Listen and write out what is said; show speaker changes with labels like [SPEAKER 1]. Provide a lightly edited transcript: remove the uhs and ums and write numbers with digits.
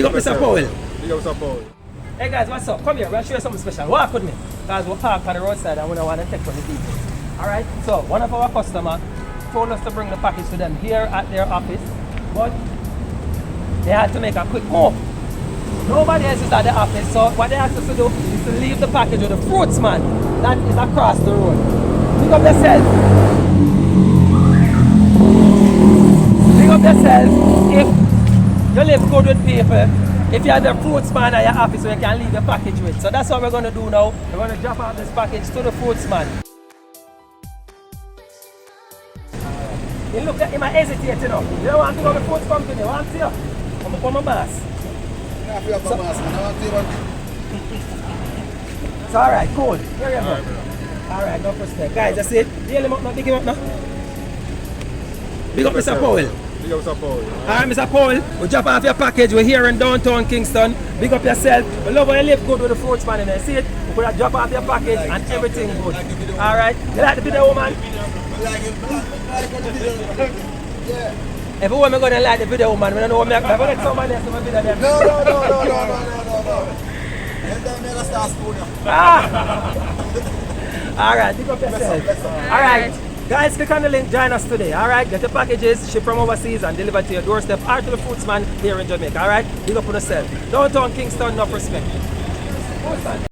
[SPEAKER 1] up Mr. Powell.
[SPEAKER 2] Big up Mr. Powell.
[SPEAKER 1] Hey guys, what's up? Come here, we'll show you something special. Walk with me. Guys, we're parked on the roadside and we don't want to take from the people. Alright, so one of our customers told us to bring the package to them here at their office, but they had to make a quick move. Nobody else is at the office, so what they asked us to do is to leave the package with the fruits man that is across the road. Pick up yourself. Pick up yourself. If you live good with people, if you have the fruits man at your office where you can leave the package with. So that's what we're going to do now. We're going to drop off this package to the fruits man. You look at him and hesitate, you know. You don't want to go to the fruits company, you want to see you. I'm going to my mask. It's alright, cool. Here you go. Alright, no respect. Guys, that's it. Deal him up now, big him up now. Big up Mr. Powell.
[SPEAKER 2] Big up Mr. Powell.
[SPEAKER 1] Alright, Mr. Powell, we drop off your package. We're here in downtown Kingston. Big up yourself. We love how you live good with the fruits man in there. See it? We could have drop off your package and everything good. Alright. You like the video, woman?
[SPEAKER 2] Yeah.
[SPEAKER 1] If you want me to like the video, man, I don't know what I'm going to get somebody else to my video.
[SPEAKER 2] No. And then I'm start spooning.
[SPEAKER 1] Alright, pick up yourself. Alright, guys, click on the link, join us today. Alright, get the packages, ship from overseas and deliver to your doorstep or to the fruits man here in Jamaica. Alright, big up on yourself. Downtown Kingston, enough respect.